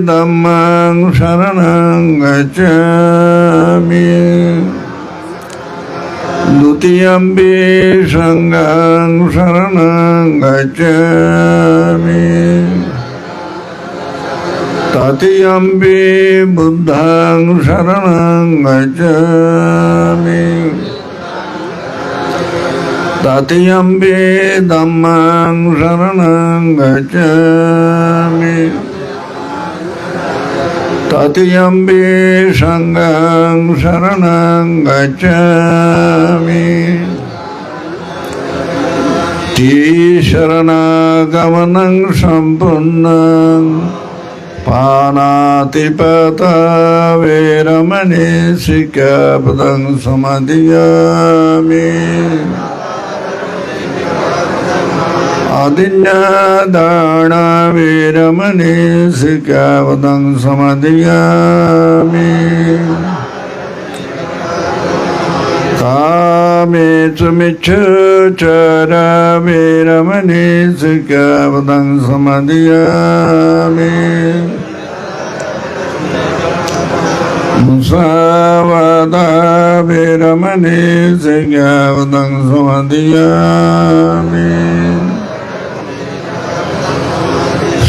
ধম্মং শরণং গচ্ছামি দ্বিতীয়ম্পি সংঘং শরণং গচ্ছামি তৃতীয়ম্পি বুদ্ধং শরণং গচ্ছামি তৃতীয়ম্পি ধম্মং শরণং গচ্ছামি তৃতীয়ম্পি সংঘং শরণং গচ্ছামি শরণাগমনং সম্পূর্ণং পানাতিপাতা বৈরমণি শিক্ষাপদং সমাদিয়ামি আদিন্যদানা বৈরমণি শিক্ষাপদং সমাদিয়ামি কামেষু মিচ্ছাচারা বৈরমণি শিক্ষাপদং সমাদিয়ামি মুসাবাদা বৈরমণি শিক্ষাপদং সমাদিয়ামি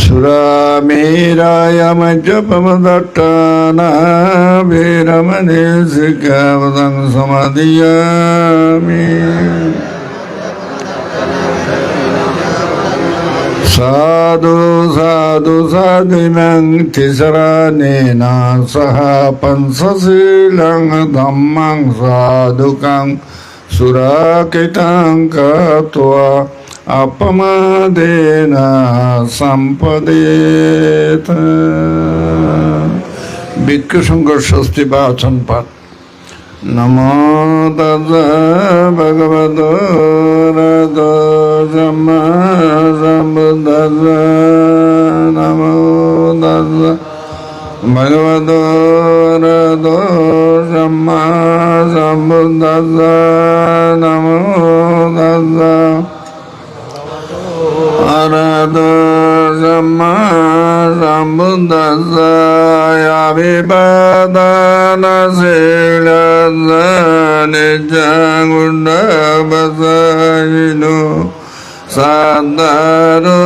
সুরামেরায়মজপমদট্টানা বৈরমণি শিক্ষাপদং সমাদিয়ামি সাধু সাধু সাধুমং তিসরানেনা সহ পঞ্চশীলং ধম্মং সাধুকং সুরাকৃতং কত্বা अपमादेन সম্পদেত। ভিক্ষু সংঘর ষষ্ঠী বাচন পাঠ। নমো তস্যা ভগবতো অরহতো সম্মা সম্বুদ্ধাস্যা। নমো তস্যা ভগবতো অরহতো সম্মা সম্বুদ্ধাস্যা। নমো তস্যা অরহতো সম্মা সম্বুদ্ধাস্যা। অভিবাদনশীলস্য নিত্যং উড্ডবসায়িনো সাদরো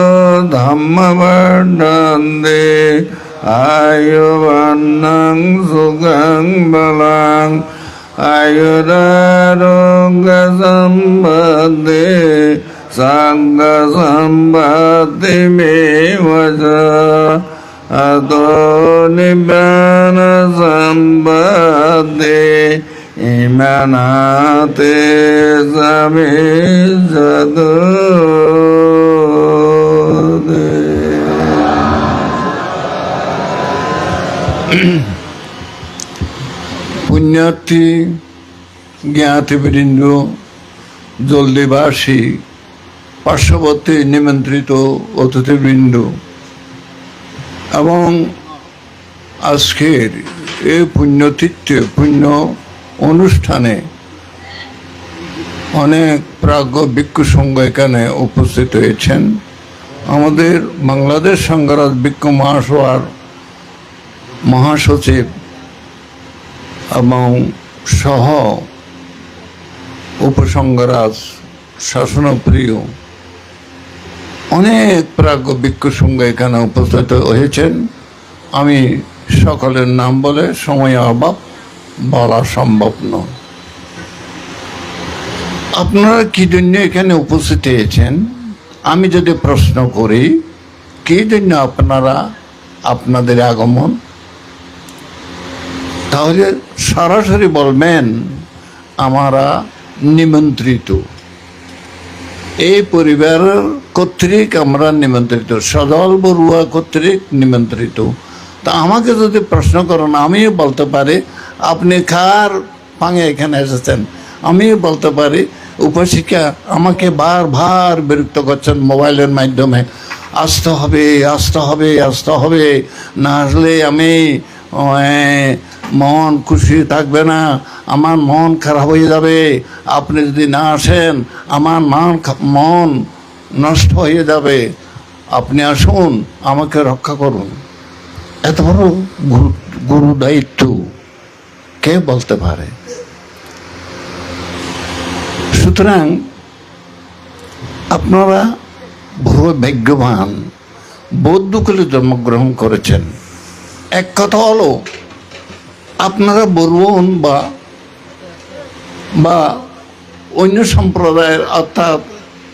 ধম্মবর্ধন্তে আয়ুবন্নং সুখং বলং আয়ুরারোগ্য সম্পদে সংঘ সম্পত্তিমেব চ अतो निब्बान सम्पदे इमनाते समिज्जतु পুণ্যার্থী জ্ঞাতিবৃন্দ, জলদিবাসী, পার্শ্ববর্তী নিমন্ত্রিত অতিথিবৃন্দ এবং আজকের এই পুণ্যতীর্থে পুণ্য অনুষ্ঠানে অনেক প্রাজ্ঞ ভিক্ষু সংঘ এখানে উপস্থিত হয়েছেন। আমাদের বাংলাদেশ সংঘরাজ ভিক্ষু মহাসভার মহাসচিব এবং সহ উপসংঘরাজ শাসনপ্রিয় অনেক প্রাজ্ঞ ভিক্ষু সংঘ এখানে উপস্থিত হয়েছেন। আমি সকলের নাম বলে সময় অভাব বলা সম্ভব নয়। আপনারা কি জন্য এখানে উপস্থিত হয়েছেন? আমি যদি প্রশ্ন করি, কি জন্য আপনাদের আগমন, তাহলে সরাসরি বলবেন আমরা নিমন্ত্রিত, এই পরিবারের কর্তৃক আমরা নিমন্ত্রিত, সজল বড়ুয়া কর্তৃক নিমন্ত্রিত। তা আমাকে যদি প্রশ্ন করেন, আমিও বলতে পারি আপনি কার পাঙে এখানে এসেছেন। আমিও বলতে পারি উপশিক্ষা আমাকে বারবার বিরক্ত করছেন মোবাইলের মাধ্যমে, আসতে হবে আসতে হবে আসতে হবে, না আসলে আমি মন খুশি থাকবে না, আমার মন খারাপ হয়ে যাবে, আপনি যদি না আসেন আমার মন নষ্ট হয়ে যাবে, আপনি আসুন আমাকে রক্ষা করুন। এত বড় গুরু দায়িত্ব কে বলতে পারে? সুতরাং আপনারা বড় ভাগ্যবান, বৌদ্ধকুলে জন্মগ্রহণ করেছেন। এক কথা হলো আপনারা বর্মন বা অন্য সম্প্রদায়ের অর্থাৎ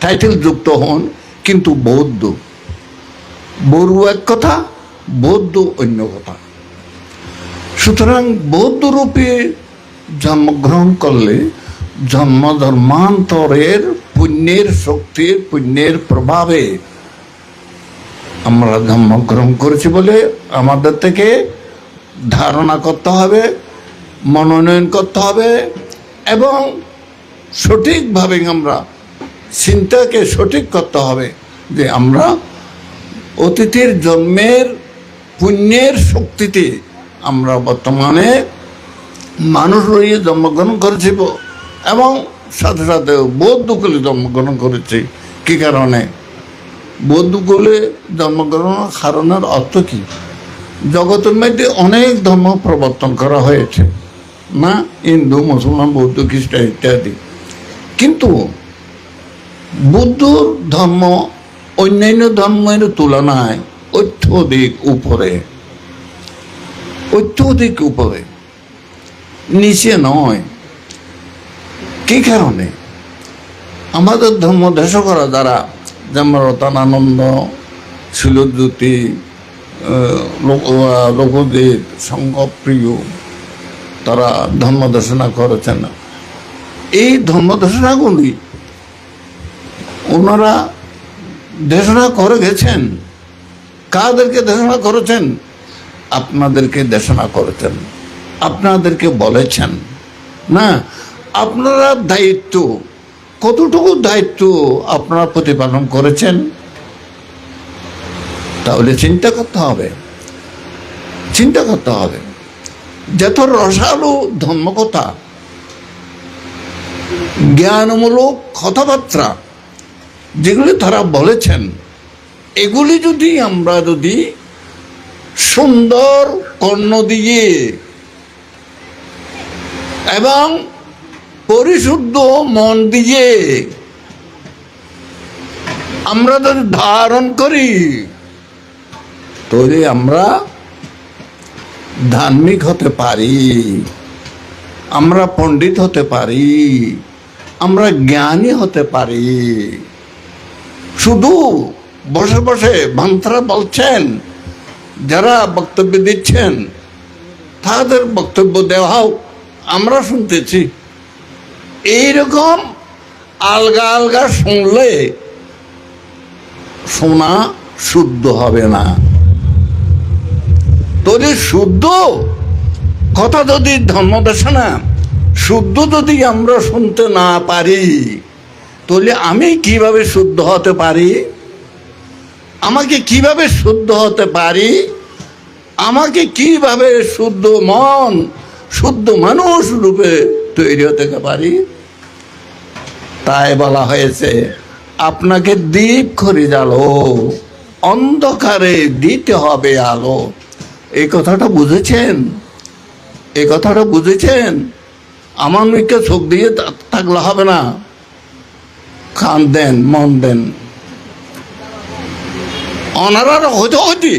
টাইটেল যুক্ত হন, কিন্তু বৌদ্ধ। বড়ু এক কথা, বৌদ্ধ অন্য কথা। সুতরাং বৌদ্ধ রূপে জন্মগ্রহণ করলে জন্ম ধর্মান্তরের পুণ্যের শক্তির, পুণ্যের প্রভাবে আমরা জন্মগ্রহণ করেছি বলে আমাদের থেকে ধারণা করতে হবে, মনোনয়ন করতে হবে, এবং সঠিকভাবে আমরা চিন্তাকে সঠিক করতে হবে যে আমরা অতিথির জন্মের পুণ্যের শক্তিতে আমরা বর্তমানে মানুষ রয়ে জন্মগ্রহণ করেছি, এবং সাথে সাথে বৌদ্ধকুলে জন্মগ্রহণ করেছি। কী কারণে? বৌদ্ধকুলে জন্মগ্রহণের কারণের অর্থ কী? জগতের মধ্যে অনেক ধর্ম প্রবর্তন করা হয়েছে না, হিন্দু, মুসলমান, বৌদ্ধ, খ্রিস্টান ইত্যাদি, কিন্তু বুদ্ধ ধর্ম অন্যান্য ধর্মের তুলনায় অত্যধিক উপরে, অত্যধিক উপরে, নিচে নয়। কী কারণে? আমাদের ধর্ম দেশকরা যারা, যেমন রতনানন্দ, শিলজ্যোতি, লোকদেব, সংঘপ্রিয়, তারা ধর্ম দেশনা করেছেন। এই ধর্ম দেশনাগুলি ওনারা দেশনা করে গেছেন। কাদেরকে দেশনা করেছেন? আপনাদেরকে দেশনা করেছেন, আপনাদেরকে বলেছেন না। আপনারা দায়িত্ব, কতটুকু দায়িত্ব আপনারা প্রতিপালন করেছেন? তাহলে চিন্তা করতে হবে, চিন্তা করতে হবে। যত রসালো ধর্মকথা, জ্ঞানমূলক কথাবার্তা যেগুলি তারা বলেছেন, এগুলি যদি আমরা সুন্দর কর্ণ দিয়ে এবং পরিশুদ্ধ মন দিয়ে আমরা যদি ধারণ করি, তাহলে আমরা ধার্মিক হতে পারি, আমরা পণ্ডিত হতে পারি, আমরা জ্ঞানী হতে পারি। শুধু বসে বসে ভান্তারা বলছেন, যারা বক্তব্য দিচ্ছেন তাদের বক্তব্য দেওয়াও আমরা শুনতেছি। এইরকম আলগা আলগা শুনলে শোনা শুদ্ধ হবে না। যদি শুদ্ধ কথা, যদি ধর্মদেশনা শুদ্ধ যদি আমরা শুনতে না পারি, তাহলে আমি কিভাবে শুদ্ধ হতে পারি? আমাকে কিভাবে শুদ্ধ হতে পারি? আমাকে কিভাবে শুদ্ধ মন, শুদ্ধ মানুষ রূপে তৈরি হতে পারি? তাই বলা হয়েছে, আপনাকে দীপ করে জ্বালো, অন্ধকারে দিতে হবে আলো। এই কথাটা বুঝেছেন? এই কথাটা বুঝেছেন? আমার মুখে চোখ দিয়ে থাকলে হবে না, কান দেন, মন দেন। অনারার হইতে হইতে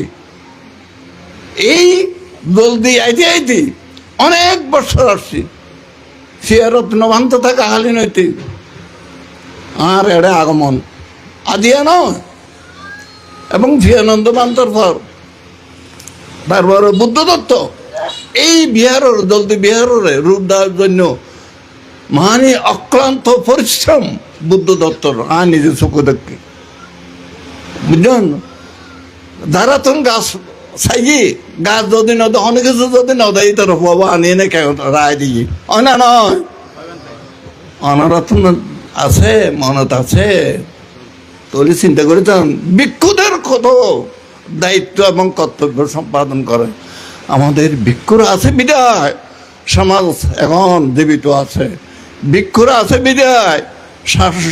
এই জলদি আইতে আইতে অনেক বছর আসছি। সিয়ারত নবান্ত থাকা হালি নইতে আর এড়ে আগমন আজিয়া নয়, এবং জিয়ানন্দ বান্তর পর তারপরে বুদ্ধ দত্ত এই বিহারের জলদি বিহারের রূপ দেওয়ার জন্য মহানি অক্লান্ত পরিশ্রম বুদ্ধ দত্তর নিজের চোখে দেখে, বুঝলেন? যারা তখন গাছ চাই গাছ যদি নদী অনেক কিছু যদি নদাই তোর বাবা আনিয়ে নে রায় দিয়ে না নয় অনারত্ন আছে মনত আছে তাহলে চিন্তা করে যান ভিক্ষুদের কত দায়িত্ব এবং কর্তব্য সম্পাদন করে আমাদের ভিক্ষুরা আছে বিদায় সমাজ এখন জীবিত আছে ভিক্ষুরা আছে বিদায়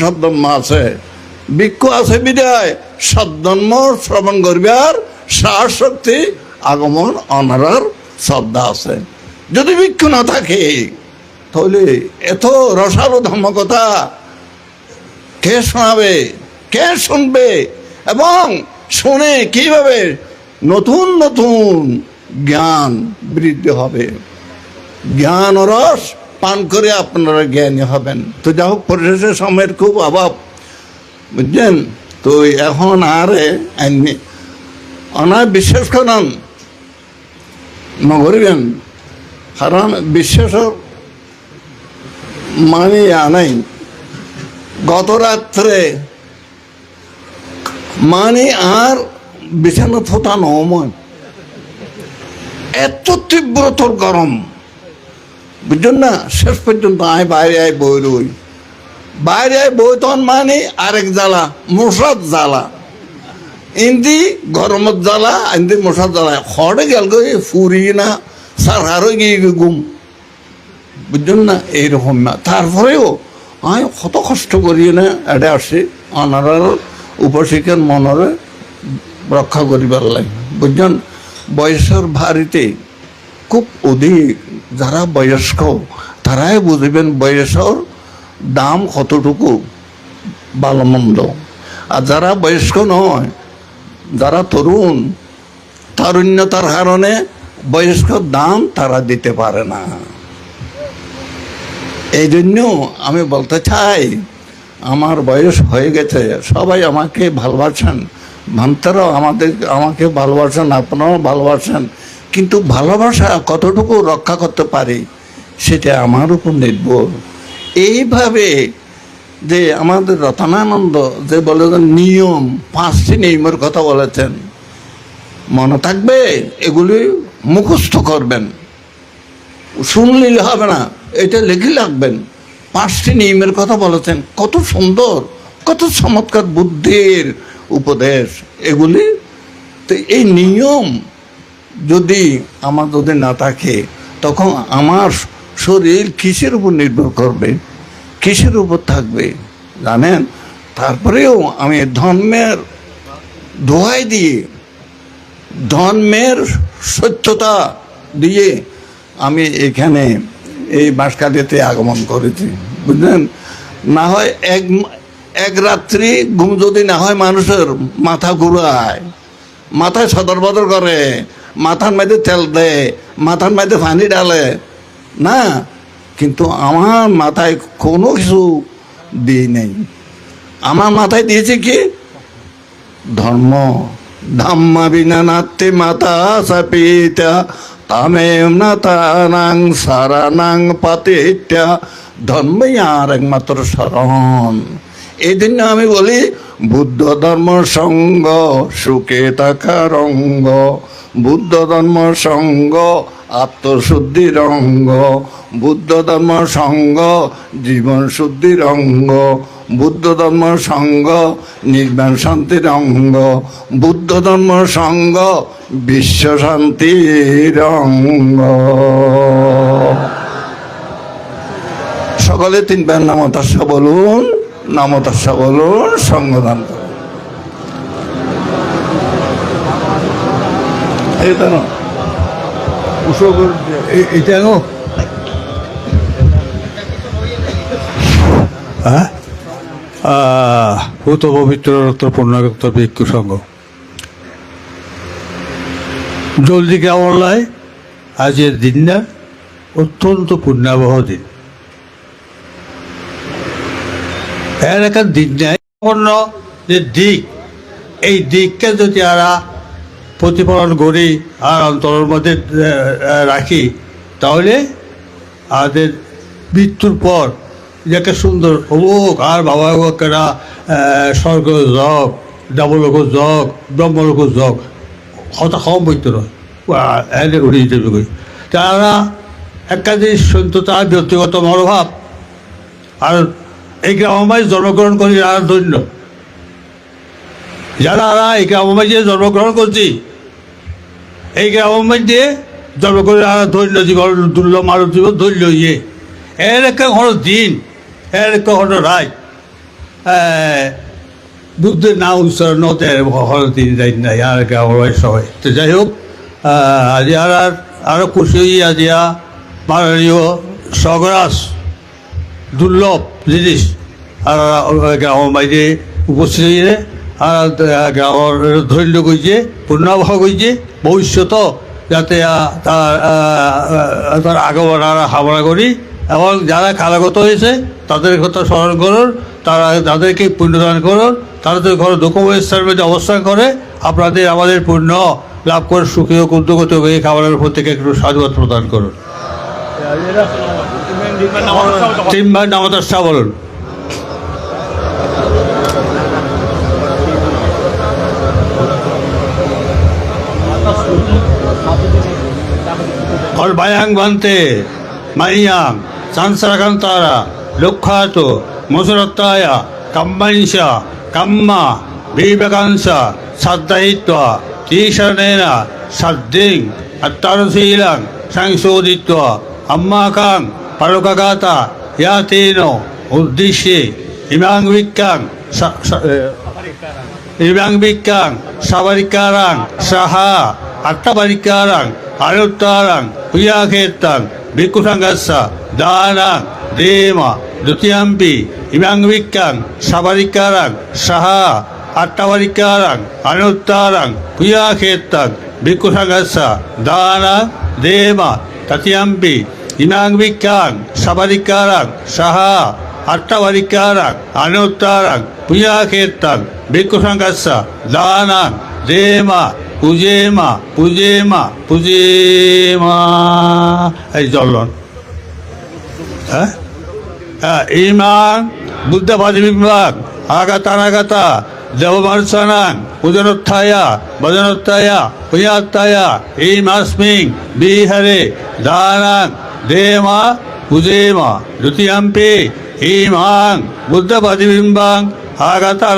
সদ্ধর্ম আছে ভিক্ষু আছে বিদায় সদ্ধর্ম শ্রবণ করবার সাহস শক্তি আগমন অনারার শ্রদ্ধা আছে যদি ভিক্ষু না থাকে তাহলে এত রসালো ধর্ম কথা কে শোনাবে কে শুনবে এবং শুনে কিভাবে নতুন নতুন জ্ঞান বৃদ্ধি হবে জ্ঞান রস পান করে আপনারা জ্ঞানী হবেন তো যা হোক পরিশেষে সময়ের খুব অভাব বুঝলেন তো এখন আর অনায় বিশ্বাস করেন নগরিবেন কারণ বিশ্বাস মানে আনাই গত রাত্রে মানে আর বিছানা ফোটানো মন এত তীব্রতর গরম বুঝলেন না শেষ পর্যন্ত আয় বাইরে আয় বই রই বাইরে আয় বই তখন মানে আরেক জ্বালা মশার জ্বালা ইন্দি গরমত জ্বালা ইন্দি মশার জ্বালা হরে গেল গো ফুরি না সার হারো গিয়ে গুম বুঝলেন না এইরকম না তারপরেও আমি কত কষ্ট করি না এটা আসি অনারার উপশিক্ষার মনরে রক্ষা করিবার লাগে বুঝলেন বয়সের ভারিতে খুব অধিক যারা বয়স্ক তারাই বুঝবেন বয়সের দাম কতটুকু ভালো মন্দ আর যারা বয়স্ক নয় যারা তরুণ তারুণ্যতার কারণে বয়স্ক দাম তারা দিতে পারে না এই জন্য আমি বলতে চাই আমার বয়স হয়ে গেছে সবাই আমাকে ভালোবাসেন ভান্তারাও আমাকে ভালোবাসেন আপনারাও ভালোবাসেন কিন্তু ভালোবাসা কতটুকু রক্ষা করতে পারি সেটা আমার উপর নির্ভর এইভাবে যে আমাদের রতনানন্দ যে বলেছেন নিয়ম 5টি নিয়মের কথা বলেছেন মনে থাকবে এগুলি মুখস্থ করবেন শুনলে হবে না এটা লিখে রাখবেন 5টি নিয়মের কথা বলেছেন কত সুন্দর কত চমৎকার বুদ্ধির উপদেশ এগুলি তো এই নিয়ম যদি আমার যদি না থাকে তখন আমার শরীর কিসের উপর নির্ভর করবে কিসের উপর থাকবে জানেন তারপরেও আমি ধর্মের দোহাই দিয়ে ধর্মের সত্যতা দিয়ে আমি এখানে এই বাঁশকাঠিতে আগমন করেছি বুঝলেন না হয় এক রাত্রি ঘুম যদি না হয় মানুষের মাথা ঘুরায় মাথায় সদর বদর করে মাথার মধ্যে তেল দেয় মাথার মধ্যে পানি ডালে না কিন্তু আমার মাথায় কোনো কিছু দিই নেই আমার মাথায় দিয়েছে কি ধর্ম ধাম্মা বিনা নাত্তে মাতা সাপিতা তামেম না তানাং সারানাং পাতিত্যা ধর্মই আর একমাত্র শরণ এই জন্য আমি বলি বুদ্ধ ধর্ম সঙ্গ সুখে থাকার অঙ্গ বুদ্ধ ধর্ম সঙ্গ আত্মশুদ্ধির অঙ্গ বুদ্ধ ধর্ম সঙ্গ জীবন শুদ্ধির অঙ্গ বুদ্ধ ধর্ম সঙ্গ নির্বাণ শান্তির অঙ্গ বুদ্ধ ধর্ম সঙ্গ বিশ্ব শান্তির অঙ্গ সকলে 3 বার নমো তাস্সা বলুন নমো তাস্সা বলুন সঙ্গদান করুন এটা না এটা নো ভূত পবিত্র রক্ত পূর্ণাগত ভিক্ষু সংঘ জলদি কেমন লাই আজকের দিনটা অত্যন্ত পূর্ণাবহ দিন এর একটা দিক নাই অন্য যে দিক এই দিককে যদি আমরা প্রতিফলন করি আর অন্তরের মধ্যে রাখি তাহলে আমাদের মৃত্যুর পর যাকে সুন্দর হোক আর বাবা হোকেরা স্বর্গ যোগ দেবলোক যোগ ব্রহ্মলোক যোগ কথা কম বইতে রয় এনে উড়ে যেতে করি তারা একটা জিনিস শুনতো তার ব্যক্তিগত মনোভাব আর এই গ্রামে জন্মগ্রহণ করি আর ধন্য যারা এই গ্রামে জন্মগ্রহণ করছি এই গ্রামের দিয়ে জন্মগ্রহণ আর ধন্য জীবন দুর্লভ মানব জীবন ধন্য ইয়ে এর একটা ঘর দিন এর একটা ঘর রায় বুদ্ধের নাম উচ্চারণ হতে দিন যাই নাই আর গ্রামের সবাই তো যাই হোক আজি আরও খুশি আজিয়া মাননীয় স্বরাজ দুর্লভ জিনিস আর গ্রামের বাইরে উপস্থিত হয়ে আর গ্রামের ধৈর্য করছে পূর্ণাভাব করছে ভবিষ্যত যাতে তার আগমন আর হামলা করি এবং যারা কারাগত হয়েছে তাদের কথা স্মরণ করুন তারা তাদেরকে পুণ্যদান করুন তাদের ঘর দুঃখস্থানের মধ্যে অবস্থান করে আপনাদের আমাদের পুণ্য লাভ করে সুখী ও কুদ্দগত হয়ে খাবারের উপর থেকে একটু সাধুবাদ প্রদান করুন তিনবার নামতাস্তা বলুন Bayang Bante, Mayang, Sansrakantara, Lukhato, Musurataya, Kammansha, Kamma, Vivekansha, Saddahitva, Tishanena, Sadding, Attarasilang, Sangsoditva, Ammakang, Parukagata, Yatino, Uddishi, Imang Vikang, Savarikarang, Saha, Attabarikaran, Anutarang, Puyaketang, Bhikkhusanghassa, Danang, Dema, Dutiyampi, Imang Vikang, Savarikarang, Saha, Attabarikaran, Anutarang, Puyaketang, Bhikkhusanghassa, Danang, Dema, Tatiyampi, Imang Vikang, Savarikarang, Saha, Attabarikaran, Anutarang, Puyaketang, Bhikkhusanghassa, Danang, Dema, Pujema, Pujema, Pujema. এই চলন ইমান বুদ্ধবাদী বিভাগ আগাতা দেবমার্সনাং পূজনোত্থায়া ভজনোত্থায়া পুয়াত্তায়া ইমাস্মিং বিহারে দানাং দেমা পূজেমা দ্বিতীয়াম্পি ইমাং বুদ্ধবাদী বিম্বাং আগাতা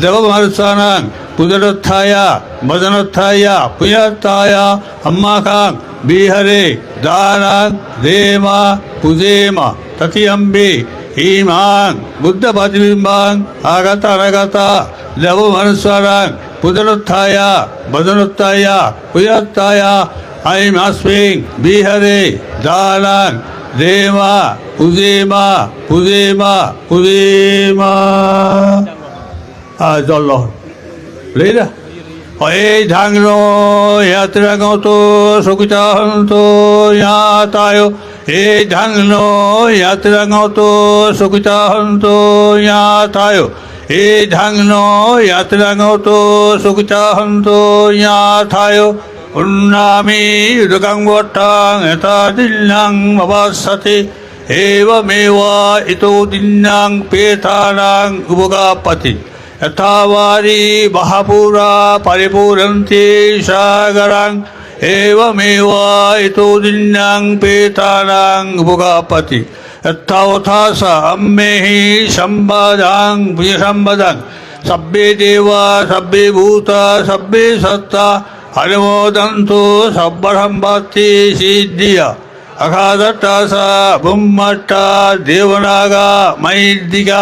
দেবমার্সনাং পূজনোত্থায়া ভজনোত্থায়া পুয়াত্তায়া আম্মাকাং বিহারে দানাং দেমা পূজেমা ততিয়ম্বি ইমাং বুদ্ধবাদিবিম্বাং আগাতা দেবমনস্বরাং পূজনোত্থায়া ভজনোত্থায়া পুয়াত্তায়া আইমাস্মিং বিহারে দানাং দেমা পূজেমা জল লেরা এই ঢাংন ইয়াত্রাগত সকুচাহন্ত ইয়াতায় এই ঢাংন ইয়াত্রাগত সকুচাহন্ত ইয়াতায় এই ঢাংন ইয়াত্রাগত সকুচাহন্ত ইয়াথায় উন্নামি উদকাং বট্টাং এতা দিল্লাং ভবাসতে এবমেবা ইতো দিল্লাং পেতানাং উপগাপতি यथावारी महापुरा परिपूरन्ति सागरां एवमेवा इतो दिन्यां पेतानां भुगापति यथावथा स अम्मेहि सम्बदां भुजसम्बदां सब्बे देवा सब्बे भूता सब्बे सत्ता अनुमोदन्तु सब्बसम्पत्ति सिद्धिया अखादट्टा स बुम्मट्टा देवनागा मैद्दिका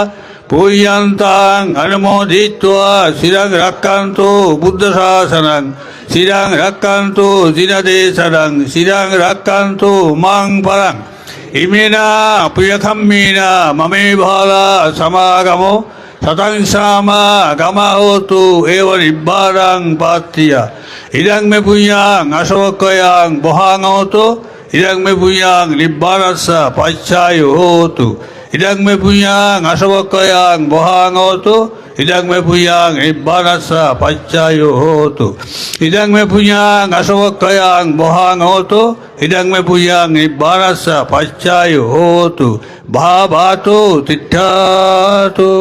Puyantaং anumoditva sirang rakkanto buddha sasanang sirang rakkanto jinadesanang sirang rakkanto mang parang imena puyakhammina mame bhala samagamo satang sama gamahotu eva nibbarang pattiya idang me puyang asavakayang bohangoto idang me puyang nibbarasa pachayo hotu idang me puyang asavakayang bohangoto idang me puyang nibbarasa pachayo hotu idang me puyang asavakayang bohangoto idang me puyang nibbarasa pachayo hotu bhavato titthato